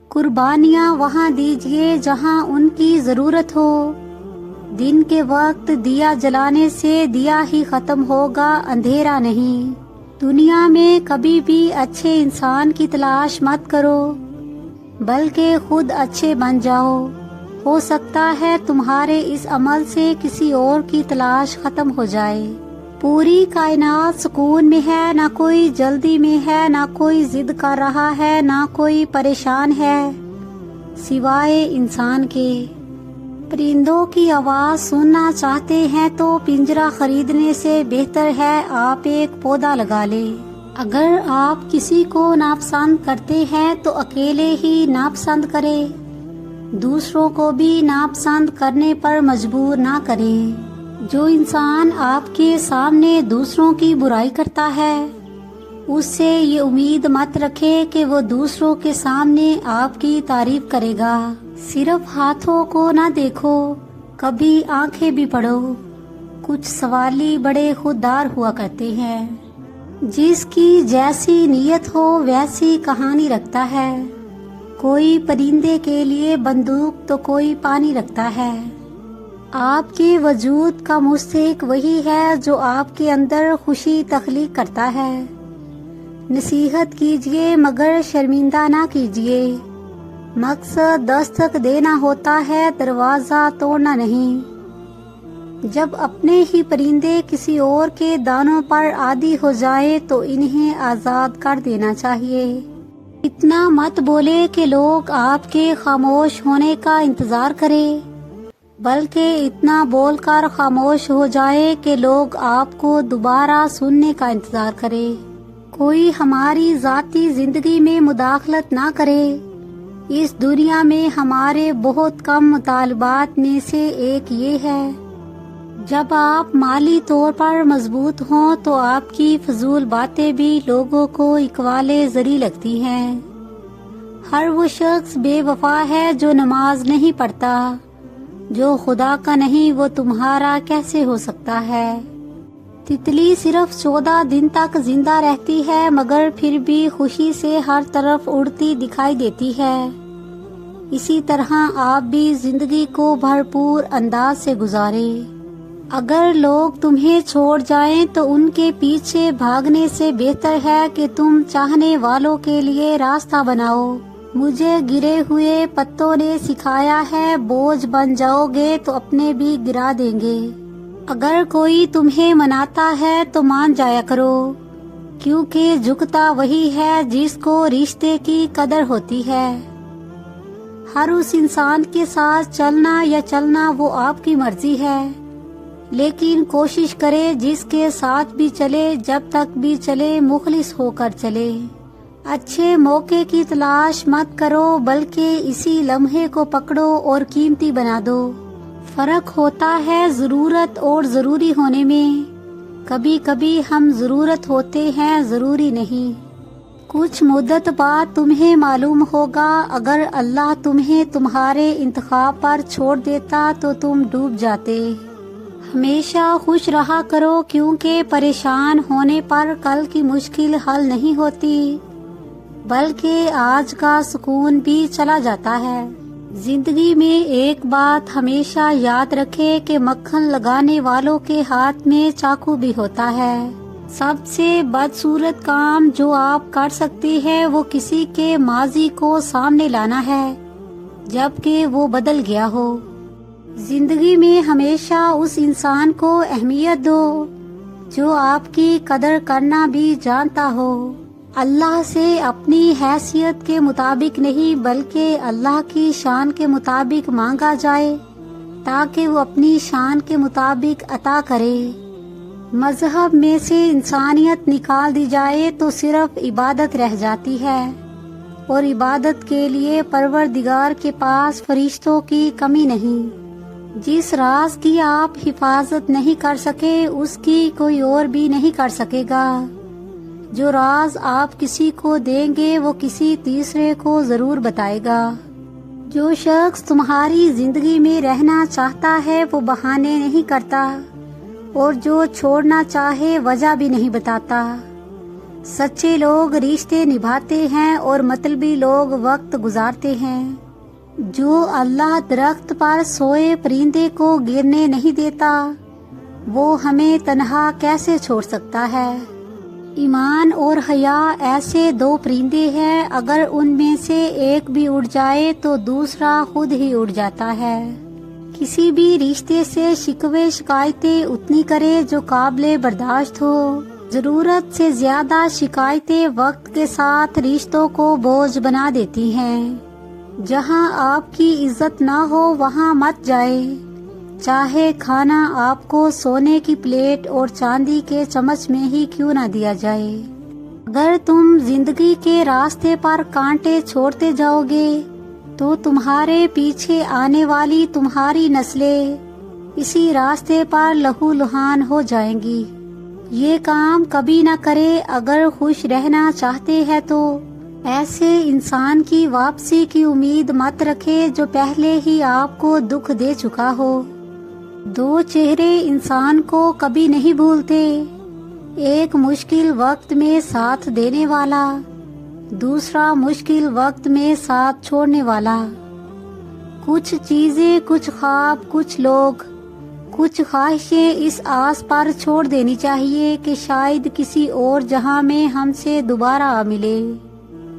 قربانیاں وہاں دیجیے جہاں ان کی ضرورت ہو۔ دن کے وقت دیا جلانے سے دیا ہی ختم ہوگا، اندھیرا نہیں۔ دنیا میں کبھی بھی اچھے انسان کی تلاش مت کرو، بلکہ خود اچھے بن جاؤ۔ ہو سکتا ہے تمہارے اس عمل سے کسی اور کی تلاش ختم ہو جائے۔ پوری کائنات سکون میں ہے، نہ کوئی جلدی میں ہے، نہ کوئی ضد کر رہا ہے، نہ کوئی پریشان ہے سوائے انسان کے۔ پرندوں کی آواز سننا چاہتے ہیں تو پنجرہ خریدنے سے بہتر ہے آپ ایک پودا لگا لیں۔ اگر آپ کسی کو ناپسند کرتے ہیں تو اکیلے ہی ناپسند کریں، دوسروں کو بھی ناپسند کرنے پر مجبور نہ کریں۔ جو انسان آپ کے سامنے دوسروں کی برائی کرتا ہے، اس سے یہ امید مت رکھے کہ وہ دوسروں کے سامنے آپ کی تعریف کرے گا۔ صرف ہاتھوں کو نہ دیکھو، کبھی آنکھیں بھی پڑھو۔ کچھ سوالی بڑے خوددار ہوا کرتے ہیں، جس کی جیسی نیت ہو ویسی کہانی رکھتا ہے۔ کوئی پرندے کے لیے بندوق تو کوئی پانی رکھتا ہے۔ آپ کے وجود کا مستحق وہی ہے جو آپ کے اندر خوشی تخلیق کرتا ہے۔ نصیحت کیجیے مگر شرمندہ نہ کیجیے۔ مقصد دستک دینا ہوتا ہے، دروازہ توڑنا نہیں۔ جب اپنے ہی پرندے کسی اور کے دانوں پر عادی ہو جائیں تو انہیں آزاد کر دینا چاہیے۔ اتنا مت بولے کہ لوگ آپ کے خاموش ہونے کا انتظار کریں، بلکہ اتنا بول کر خاموش ہو جائے کہ لوگ آپ کو دوبارہ سننے کا انتظار کریں۔ کوئی ہماری ذاتی زندگی میں مداخلت نہ کرے۔ اس دنیا میں ہمارے بہت کم مطالبات میں سے ایک یہ ہے، جب آپ مالی طور پر مضبوط ہوں تو آپ کی فضول باتیں بھی لوگوں کو اقوالِ زری لگتی ہیں۔ ہر وہ شخص بے وفا ہے جو نماز نہیں پڑھتا، جو خدا کا نہیں وہ تمہارا کیسے ہو سکتا ہے۔ تتلی صرف 14 دن تک زندہ رہتی ہے مگر پھر بھی خوشی سے ہر طرف اڑتی دکھائی دیتی ہے۔ اسی طرح آپ بھی زندگی کو بھرپور انداز سے گزاریں۔ اگر لوگ تمہیں چھوڑ جائیں تو ان کے پیچھے بھاگنے سے بہتر ہے کہ تم چاہنے والوں کے لیے راستہ بناؤ۔ مجھے گرے ہوئے پتوں نے سکھایا ہے، بوجھ بن جاؤ گے تو اپنے بھی گرا دیں گے۔ اگر کوئی تمہیں مناتا ہے تو مان جایا کرو، کیونکہ جھکتا وہی ہے جس کو رشتے کی قدر ہوتی ہے۔ ہر اس انسان کے ساتھ چلنا یا چلنا وہ آپ کی مرضی ہے، لیکن کوشش کرے جس کے ساتھ بھی چلے، جب تک بھی چلے مخلص ہو کر چلے۔ اچھے موقع کی تلاش مت کرو بلکہ اسی لمحے کو پکڑو اور قیمتی بنا دو۔ فرق ہوتا ہے ضرورت اور ضروری ہونے میں۔ کبھی کبھی ہم ضرورت ہوتے ہیں، ضروری نہیں۔ کچھ مدت بعد تمہیں معلوم ہوگا، اگر اللہ تمہیں تمہارے انتخاب پر چھوڑ دیتا تو تم ڈوب جاتے۔ ہمیشہ خوش رہا کرو، کیونکہ پریشان ہونے پر کل کی مشکل حل نہیں ہوتی، بلکہ آج کا سکون بھی چلا جاتا ہے۔ زندگی میں ایک بات ہمیشہ یاد رکھے کہ مکھن لگانے والوں کے ہاتھ میں چاقو بھی ہوتا ہے۔ سب سے بدصورت کام جو آپ کر سکتے ہیں وہ کسی کے ماضی کو سامنے لانا ہے جبکہ وہ بدل گیا ہو۔ زندگی میں ہمیشہ اس انسان کو اہمیت دو جو آپ کی قدر کرنا بھی جانتا ہو۔ اللہ سے اپنی حیثیت کے مطابق نہیں بلکہ اللہ کی شان کے مطابق مانگا جائے تاکہ وہ اپنی شان کے مطابق عطا کرے۔ مذہب میں سے انسانیت نکال دی جائے تو صرف عبادت رہ جاتی ہے، اور عبادت کے لیے پروردگار کے پاس فرشتوں کی کمی نہیں۔ جس راز کی آپ حفاظت نہیں کر سکے اس کی کوئی اور بھی نہیں کر سکے گا۔ جو راز آپ کسی کو دیں گے وہ کسی تیسرے کو ضرور بتائے گا۔ جو شخص تمہاری زندگی میں رہنا چاہتا ہے وہ بہانے نہیں کرتا، اور جو چھوڑنا چاہے وجہ بھی نہیں بتاتا۔ سچے لوگ رشتے نبھاتے ہیں اور مطلبی لوگ وقت گزارتے ہیں۔ جو اللہ درخت پر سوئے پرندے کو گرنے نہیں دیتا، وہ ہمیں تنہا کیسے چھوڑ سکتا ہے؟ ایمان اور حیا ایسے دو پرندے ہیں، اگر ان میں سے ایک بھی اڑ جائے تو دوسرا خود ہی اڑ جاتا ہے۔ کسی بھی رشتے سے شکوے شکایتیں اتنی کرے جو قابل برداشت ہو۔ ضرورت سے زیادہ شکایتیں وقت کے ساتھ رشتوں کو بوجھ بنا دیتی ہیں۔ جہاں آپ کی عزت نہ ہو وہاں مت جائے، چاہے کھانا آپ کو سونے کی پلیٹ اور چاندی کے چمچ میں ہی کیوں نہ دیا جائے۔ اگر تم زندگی کے راستے پر کانٹے چھوڑتے جاؤ گے تو تمہارے پیچھے آنے والی تمہاری نسلیں اسی راستے پر لہو لہان ہو جائیں گی۔ یہ کام کبھی نہ کرے۔ اگر خوش رہنا چاہتے ہیں تو ایسے انسان کی واپسی کی امید مت رکھے جو پہلے ہی آپ کو دکھ دے چکا ہو۔ دو چہرے انسان کو کبھی نہیں بھولتے، ایک مشکل وقت میں ساتھ دینے والا، دوسرا مشکل وقت میں ساتھ چھوڑنے والا۔ کچھ چیزیں، کچھ خواب، کچھ لوگ، کچھ خواہشیں اس آس پر چھوڑ دینی چاہیے کہ شاید کسی اور جہاں میں ہم سے دوبارہ ملے۔